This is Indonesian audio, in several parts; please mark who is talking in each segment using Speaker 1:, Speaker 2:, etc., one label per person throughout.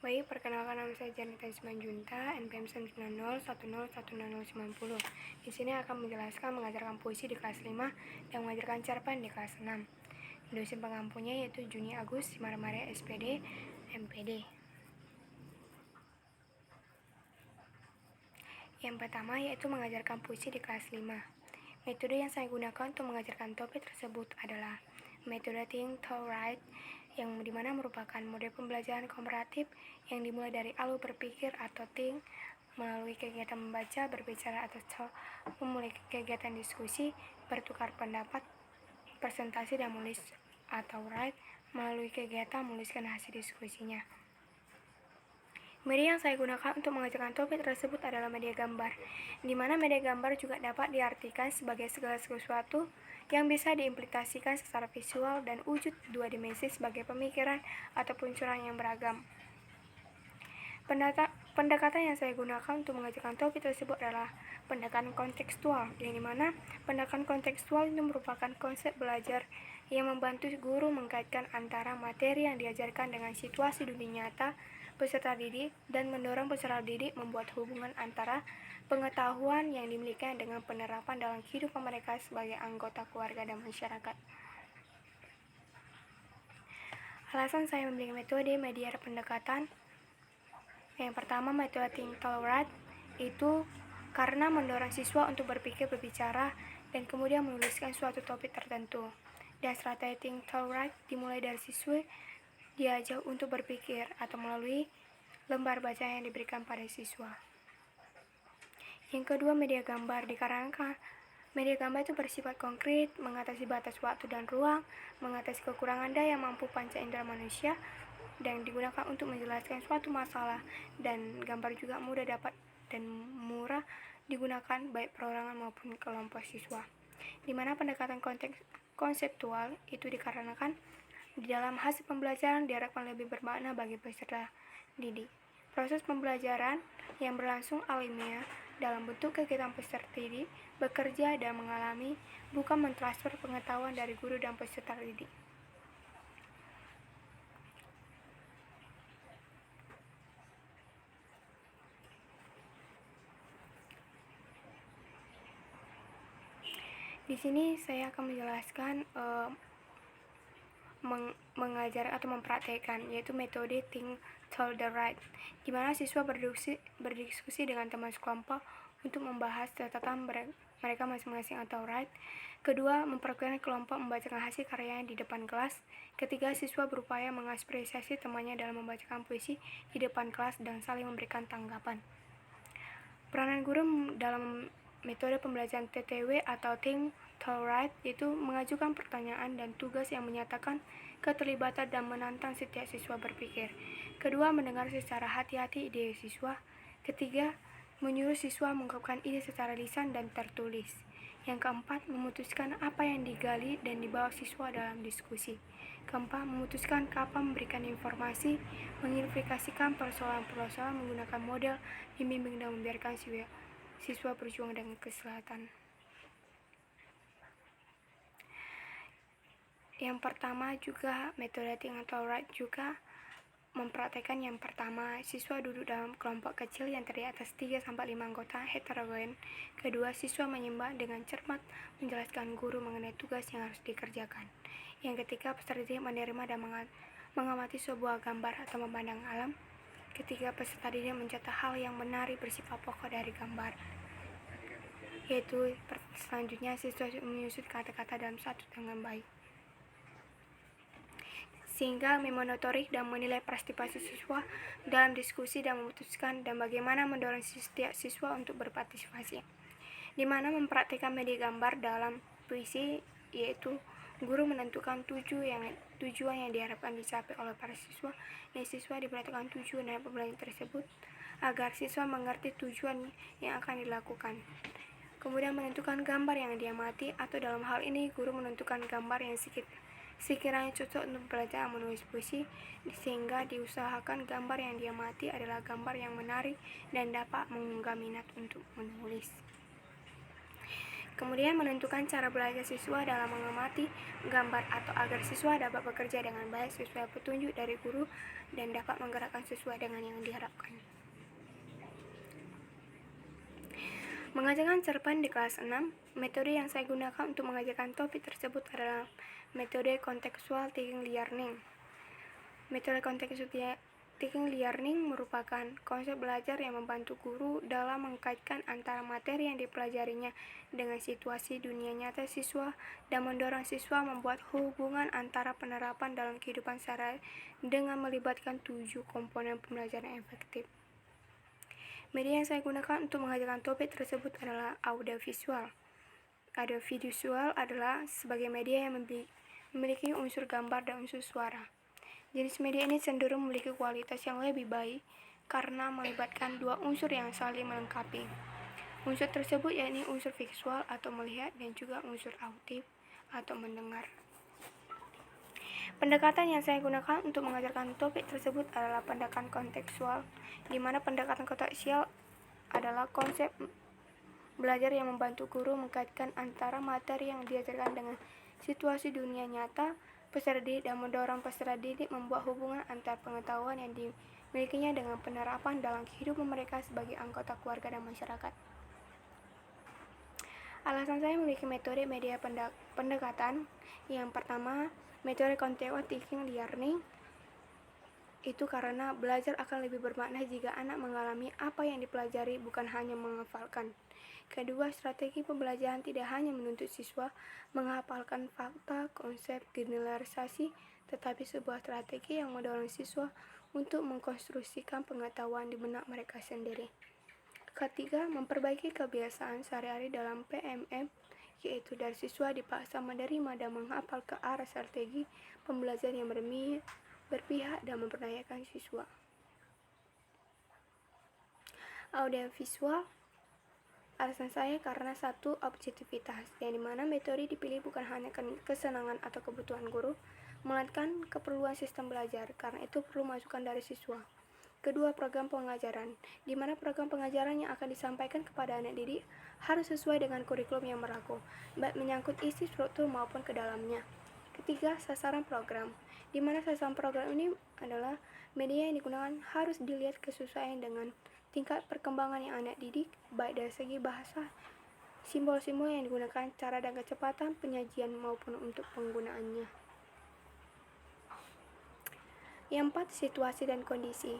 Speaker 1: Baik, perkenalkan nama saya Janita Simanjunta, NPM 901010090. Di sini akan menjelaskan mengajarkan puisi di kelas 5 dan mengajarkan cerpen di kelas 6. Dosen pengampunya yaitu Juni Agus Simarmare SPD, MPD. Yang pertama yaitu mengajarkan puisi di kelas 5. Metode yang saya gunakan untuk mengajarkan topik tersebut adalah metode Think, Talk, Write, yang dimana merupakan model pembelajaran komparatif yang dimulai dari alur berpikir atau think, melalui kegiatan membaca, berbicara atau talk, memulai kegiatan diskusi, bertukar pendapat, presentasi dan menulis, atau write, melalui kegiatan menuliskan hasil diskusinya. Media yang saya gunakan untuk mengajarkan topik tersebut adalah media gambar, di mana media gambar juga dapat diartikan sebagai segala sesuatu yang bisa diimplikasikan secara visual dan wujud dua dimensi sebagai pemikiran ataupun curang yang beragam. Pendekatan yang saya gunakan untuk mengajarkan topik tersebut adalah pendekatan kontekstual, yang dimana pendekatan kontekstual itu merupakan konsep belajar yang membantu guru mengkaitkan antara materi yang diajarkan dengan situasi dunia nyata peserta didik dan mendorong peserta didik membuat hubungan antara pengetahuan yang dimiliki dengan penerapan dalam kehidupan mereka sebagai anggota keluarga dan masyarakat. Alasan saya memilih metode media pendekatan yang pertama, metode Think, Talk, Write itu karena mendorong siswa untuk berpikir, berbicara, dan kemudian menuliskan suatu topik tertentu. Dan strategi Think, Talk, Write dimulai dari siswa diajak untuk berpikir atau melalui lembar baca yang diberikan pada siswa. Yang kedua, media gambar dikarenakan media gambar itu bersifat konkret, mengatasi batas waktu dan ruang, mengatasi kekurangan daya mampu panca indera manusia, dan digunakan untuk menjelaskan suatu masalah, dan gambar juga mudah dapat dan murah digunakan baik perorangan maupun kelompok siswa. Di mana pendekatan konseptual itu dikarenakan di dalam hasil pembelajaran diharapkan lebih bermakna bagi peserta didik. Proses pembelajaran yang berlangsung alamiah dalam bentuk kegiatan peserta didik bekerja dan mengalami, bukan mentransfer pengetahuan dari guru dan peserta didik. Di sini saya akan menjelaskan mengajar atau mempraktekkan, yaitu metode Think, Talk, Write, di mana siswa berdiskusi dengan teman sekelompok untuk membahas catatan mereka masing-masing atau write. Kedua, memperkenalkan kelompok membacakan hasil karyanya di depan kelas. Ketiga, siswa berupaya mengapresiasi temannya dalam membacakan puisi di depan kelas dan saling memberikan tanggapan. Peranan guru dalam metode pembelajaran TTW atau Think, Talk, Write itu mengajukan pertanyaan dan tugas yang menyatakan keterlibatan dan menantang setiap siswa berpikir. Kedua, mendengar secara hati-hati ide siswa. Ketiga, menyuruh siswa mengungkapkan ide secara lisan dan tertulis. Yang keempat, memutuskan apa yang digali dan dibawa siswa dalam diskusi. Keempat, memutuskan kapan memberikan informasi, mengidentifikasikan persoalan-persoalan menggunakan model, membimbing dan membiarkan siswa berjuang dengan keselatan. Yang pertama juga metode Think atau Write juga mempraktekkan yang pertama, siswa duduk dalam kelompok kecil yang terdiri atas 3-5 anggota heterogen. Kedua, siswa menyimak dengan cermat menjelaskan guru mengenai tugas yang harus dikerjakan. Yang ketiga, peserta didik menerima dan mengamati sebuah gambar atau memandang alam. Ketiga, peserta didik mencatat hal yang menarik bersifat pokok dari gambar. Yaitu selanjutnya siswa menyusun kata-kata dalam satu dengan baik, sehingga memonitoring dan menilai partisipasi siswa dalam diskusi dan memutuskan dan bagaimana mendorong setiap siswa untuk berpartisipasi. Di mana mempraktikkan media gambar dalam puisi, yaitu guru menentukan tujuan yang diharapkan dicapai oleh para siswa, dan siswa diperhatikan tujuan dari pembelajaran tersebut agar siswa mengerti tujuan yang akan dilakukan. Kemudian menentukan gambar yang diamati, atau dalam hal ini guru menentukan gambar yang sekiranya cocok untuk belajar menulis puisi, sehingga diusahakan gambar yang diamati adalah gambar yang menarik dan dapat mengunggah minat untuk menulis. Kemudian menentukan cara belajar siswa dalam mengamati gambar atau agar siswa dapat bekerja dengan baik sesuai petunjuk dari guru dan dapat menggerakkan sesuai dengan yang diharapkan. Mengajarkan cerpen di kelas 6, metode yang saya gunakan untuk mengajarkan topik tersebut adalah metode contextual thinking learning. Metode contextual thinking learning merupakan konsep belajar yang membantu guru dalam mengkaitkan antara materi yang dipelajarinya dengan situasi dunia nyata siswa dan mendorong siswa membuat hubungan antara penerapan dalam kehidupan sehari dengan melibatkan 7 komponen pembelajaran efektif. Media yang saya gunakan untuk mengajarkan topik tersebut adalah audiovisual. Audiovisual adalah sebagai media yang memiliki unsur gambar dan unsur suara. Jenis media ini cenderung memiliki kualitas yang lebih baik karena melibatkan dua unsur yang saling melengkapi. Unsur tersebut yakni unsur visual atau melihat dan juga unsur auditif atau mendengar. Pendekatan yang saya gunakan untuk mengajarkan topik tersebut adalah pendekatan kontekstual, di mana pendekatan kontekstual adalah konsep belajar yang membantu guru mengkaitkan antara materi yang diajarkan dengan situasi dunia nyata peserta didik dan mendorong peserta didik membuat hubungan antar pengetahuan yang dimilikinya dengan penerapan dalam kehidupan mereka sebagai anggota keluarga dan masyarakat. Alasan saya memiliki metode media pendekatan. Yang pertama, metode contextual thinking learning itu karena belajar akan lebih bermakna jika anak mengalami apa yang dipelajari, bukan hanya menghafalkan. Kedua, strategi pembelajaran tidak hanya menuntut siswa menghafalkan fakta, konsep, generalisasi, tetapi sebuah strategi yang mendorong siswa untuk mengkonstruksikan pengetahuan di benak mereka sendiri. Ketiga, memperbaiki kebiasaan sehari-hari dalam PMM, yaitu dari siswa dipaksa menerima dan menghafal ke arah strategi pembelajaran yang berpihak dan memperdayakan siswa. Audiovisual. Alasan saya karena satu, objektivitas, yang dimana metode dipilih bukan hanya kesenangan atau kebutuhan guru, melainkan keperluan sistem belajar, karena itu perlu masukan dari siswa. Kedua, program pengajaran, di mana program pengajaran yang akan disampaikan kepada anak didik harus sesuai dengan kurikulum yang berlaku, baik menyangkut isi struktur maupun ke dalamnya. Ketiga, sasaran program, di mana sasaran program ini adalah media yang digunakan harus dilihat kesesuaian dengan tingkat perkembangan yang anak didik, baik dari segi bahasa, simbol-simbol yang digunakan, cara dan kecepatan penyajian maupun untuk penggunaannya. Yang empat, situasi dan kondisi,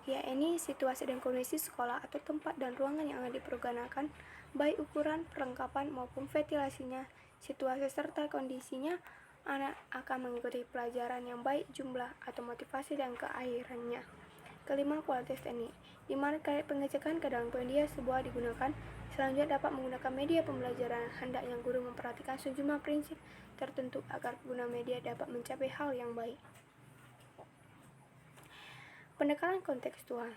Speaker 1: yakni situasi dan kondisi sekolah atau tempat dan ruangan yang akan dipergunakan, baik ukuran, perlengkapan maupun ventilasinya, situasi serta kondisinya, anak akan mengikuti pelajaran yang baik jumlah atau motivasi dan keakhirannya. Kelima, kualitas teknik, di mana pengecekan ke dalam media sebuah digunakan. Selanjutnya dapat menggunakan media pembelajaran. Hendaknya guru memperhatikan sejumlah prinsip tertentu agar pengguna media dapat mencapai hal yang baik. Pendekatan kontekstual.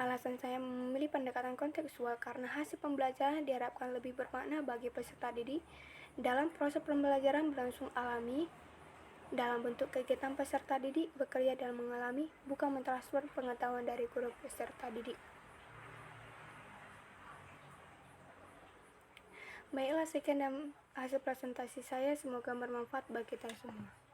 Speaker 1: Alasan saya memilih pendekatan kontekstual karena hasil pembelajaran diharapkan lebih bermakna bagi peserta didik. Dalam proses pembelajaran berlangsung alami, dalam bentuk kegiatan peserta didik bekerja dan mengalami, bukan mentransfer pengetahuan dari guru peserta didik. Baiklah, sekian dan hasil presentasi saya, semoga bermanfaat bagi kita semua.